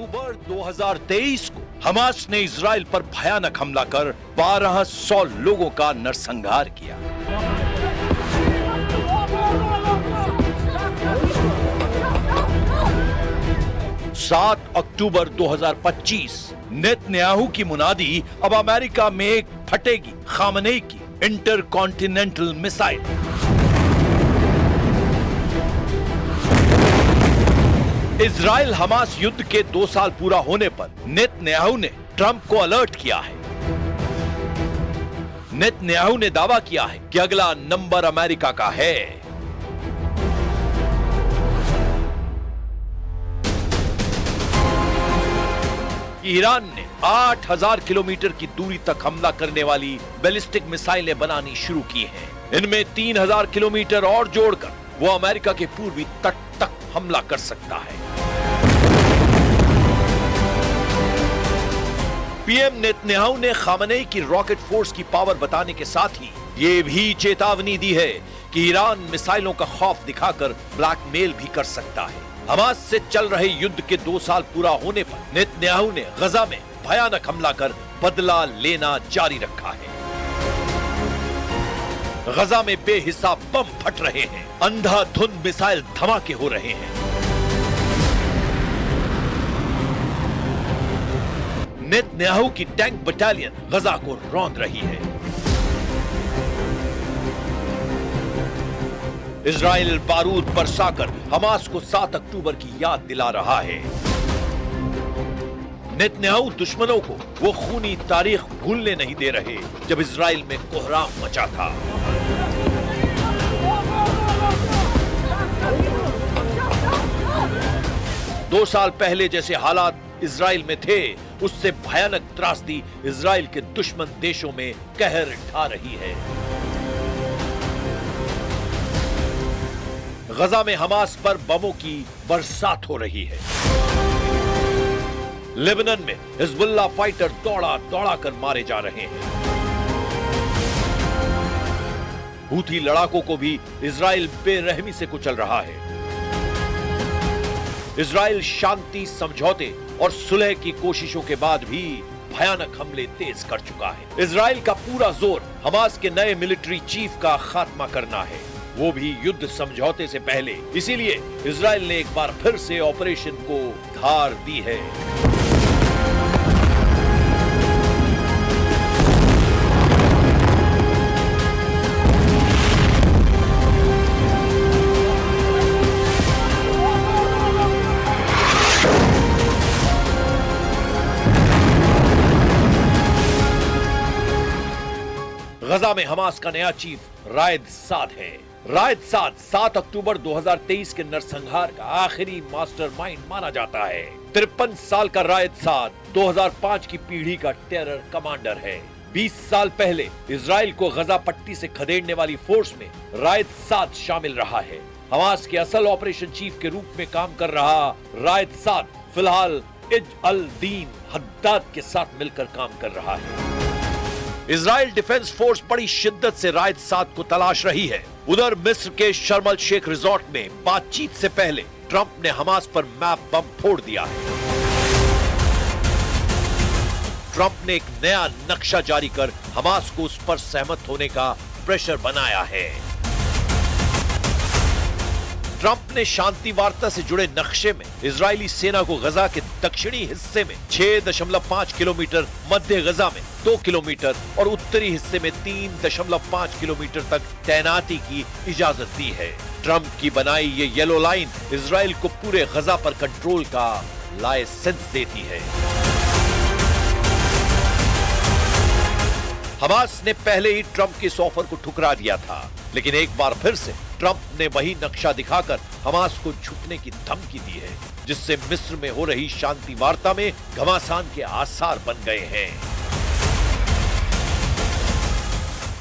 अक्टूबर 2023 को हमास ने इजराइल पर भयानक हमला कर 1200 लोगों का नरसंहार किया। सात अक्टूबर 2025 नेतन्याहू की मुनादी अब अमेरिका में एक फटेगी खामनेई की इंटरकॉन्टिनेंटल मिसाइल। इजराइल हमास युद्ध के 2 साल पूरा होने पर नेतन्याहू ने ट्रंप को अलर्ट किया है। नेतन्याहू ने दावा किया है कि अगला नंबर अमेरिका का है। ईरान ने 8000 किलोमीटर की दूरी तक हमला करने वाली बैलिस्टिक मिसाइलें बनानी शुरू की हैं। इनमें 3000 किलोमीटर और जोड़कर वो अमेरिका के पूर्वी तट तक हमला कर सकता है। पीएम नेतन्याहू ने खामनेई की रॉकेट फोर्स की पावर बताने के साथ ही ये भी चेतावनी दी है कि ईरान मिसाइलों का खौफ दिखाकर ब्लैकमेल भी कर सकता है। हमास से चल रहे युद्ध के 2 साल पूरा होने पर नेतन्याहू ने गजा में भयानक हमला कर बदला लेना जारी रखा है। गजा में बेहिसाब बम फट रहे हैं, अंधाधुंध मिसाइल धमाके हो रहे हैं। नेतन्याहू की टैंक बटालियन गजा को रौंद रही है। इजराइल बारूद बरसाकर हमास को 7 अक्टूबर की याद दिला रहा है। नेतन्याहू दुश्मनों को वो खूनी तारीख भूलने नहीं दे रहे जब इजराइल में कोहराम मचा था। दो साल पहले जैसे हालात इजराइल में थे, उससे भयानक त्रासदी इजराइल के दुश्मन देशों में कहर ढा रही है। गजा में हमास पर बमों की बरसात हो रही है। लेबनान में हिजबुल्लाह फाइटर दौड़ा दौड़ा कर मारे जा रहे हैं। हूथी लड़ाकों को भी इजराइल बेरहमी से कुचल रहा है। इजराइल शांति समझौते और सुलह की कोशिशों के बाद भी भयानक हमले तेज कर चुका है। इजराइल का पूरा जोर हमास के नए मिलिट्री चीफ का खात्मा करना है, वो भी युद्ध समझौते से पहले। इसीलिए इजराइल ने एक बार फिर से ऑपरेशन को धार दी है। गजा में हमास का नया चीफ रायद साद है। रायद साद 7 अक्टूबर 2023 के नरसंहार का आखिरी मास्टरमाइंड माना जाता है। 53 साल का रायद साद 2005 की पीढ़ी का टेरर कमांडर है। 20 साल पहले इजराइल को गजा पट्टी से खदेड़ने वाली फोर्स में रायद साद शामिल रहा है। हमास के असल ऑपरेशन चीफ के रूप में काम कर रहा रायद साद फिलहाल इज अल दीन हद्दाद के साथ मिलकर काम कर रहा है। इजराइल डिफेंस फोर्स बड़ी शिद्दत से रायद साद को तलाश रही है। उधर मिस्र के शर्म अल शेख रिजॉर्ट में बातचीत से पहले ट्रंप ने हमास पर मैप बम फोड़ दिया है। ट्रंप ने एक नया नक्शा जारी कर हमास को उस पर सहमत होने का प्रेशर बनाया है। ट्रंप ने शांति वार्ता से जुड़े नक्शे में इजरायली सेना को गजा के दक्षिणी हिस्से में 6.5 किलोमीटर, मध्य गजा में 2 किलोमीटर और उत्तरी हिस्से में 3.5 किलोमीटर तक तैनाती की इजाजत दी है। ट्रंप की बनाई ये येलो लाइन इजराइल को पूरे गजा पर कंट्रोल का लाइसेंस देती है। हमास ने पहले ही ट्रंप के इस ऑफर को ठुकरा दिया था, लेकिन एक बार फिर से ट्रंप ने वही नक्शा दिखाकर हमास को झुकने की धमकी दी है, जिससे मिस्र में हो रही शांति वार्ता में घमासान के आसार बन गए हैं।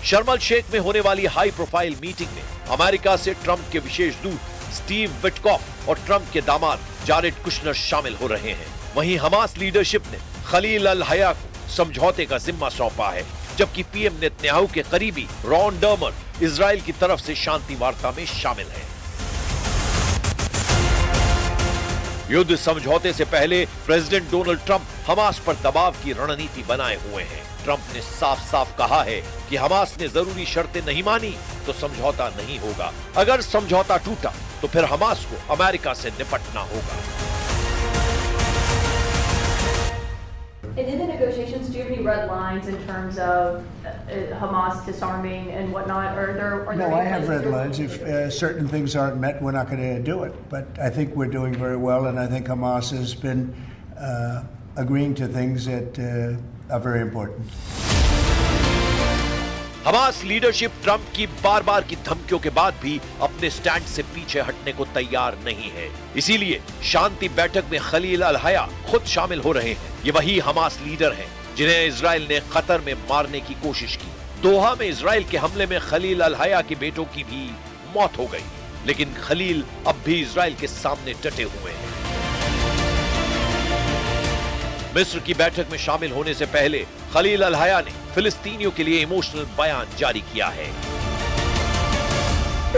शर्म अल शेख में होने वाली हाई प्रोफाइल मीटिंग में अमेरिका से ट्रंप के विशेष दूत स्टीव विटकॉफ और ट्रंप के दामाद जारेड कुशनर शामिल हो रहे हैं। वहीं हमास लीडरशिप ने खलील अल हया को समझौते का जिम्मा सौंपा है, जबकि पीएम नेतन्याहू के करीबी रॉन डर्मर इजराइल की तरफ से शांति वार्ता में शामिल है। युद्ध समझौते से पहले प्रेसिडेंट डोनाल्ड ट्रंप हमास पर दबाव की रणनीति बनाए हुए हैं। ट्रंप ने साफ साफ कहा है कि हमास ने जरूरी शर्तें नहीं मानी तो समझौता नहीं होगा। अगर समझौता टूटा तो फिर हमास को अमेरिका से निपटना होगा। And in the negotiations, do you have any red lines in terms of Hamas disarming and whatnot? Are there No, I any have red places lines. If certain things aren't met, we're not going to do it. But I think we're doing very well, and I think Hamas has been agreeing to things that are very important. Hamas leadership Trump की बार बार की धमकियों के बाद भी अपने stand से पीछे हटने को तैयार नहीं है। इसीलिए शांति बैठक में खलील अल हया खुद शामिल हो रहे हैं। ये वही हमास लीडर हैं जिन्हें इजराइल ने कतर में मारने की कोशिश की। दोहा में इजराइल के हमले में खलील अल हया के बेटों की भी मौत हो गई, लेकिन खलील अब भी इजराइल के सामने डटे हुए हैं। मिस्र की बैठक में शामिल होने से पहले खलील अल हया ने फिलिस्तीनियों के लिए इमोशनल बयान जारी किया है।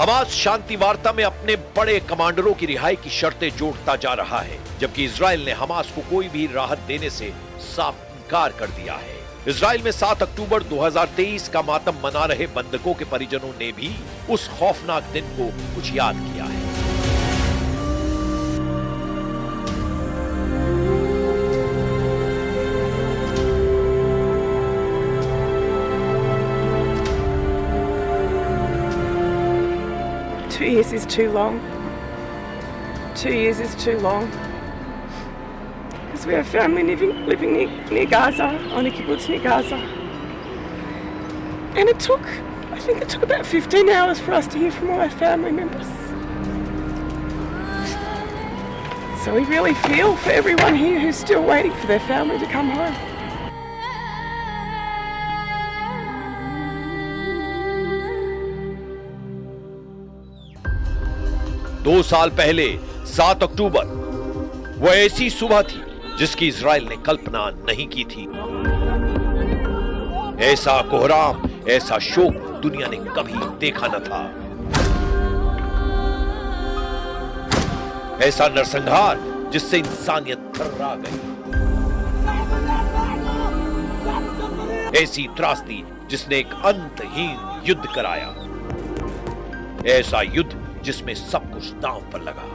हमास शांति वार्ता में अपने बड़े कमांडरों की रिहाई की शर्तें जोड़ता जा रहा है, जबकि इजराइल ने हमास को कोई भी राहत देने से साफ इनकार कर दिया है। इजराइल में 7 अक्टूबर 2023 का मातम मना रहे बंधकों के परिजनों ने भी उस खौफनाक दिन को कुछ याद किया है। Two years is too long. 2 years is too long. Because we have family living near Gaza, on a kibbutz near Gaza. And I think it took about 15 hours for us to hear from all our family members. So we really feel for everyone here who's still waiting for their family to come home. दो साल पहले 7 अक्टूबर वो ऐसी सुबह थी जिसकी Israel ने कल्पना नहीं की थी। ऐसा कोहराम, ऐसा शोक दुनिया ने कभी देखा न था। ऐसा नरसंहार जिससे इंसानियत थर्रा गई। ऐसी त्रासदी जिसने एक अंतहीन युद्ध कराया। ऐसा युद्ध जिसमें सब कुछ दांव पर लगा।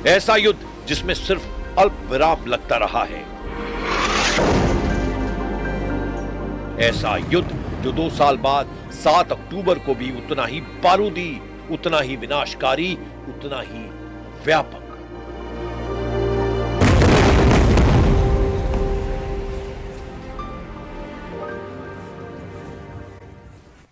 ऐसा युद्ध जिसमें सिर्फ अल्प विराम लगता रहा है। ऐसा युद्ध जो 2 साल बाद 7 अक्टूबर को भी उतना ही बारूदी, उतना ही विनाशकारी, उतना ही व्यापक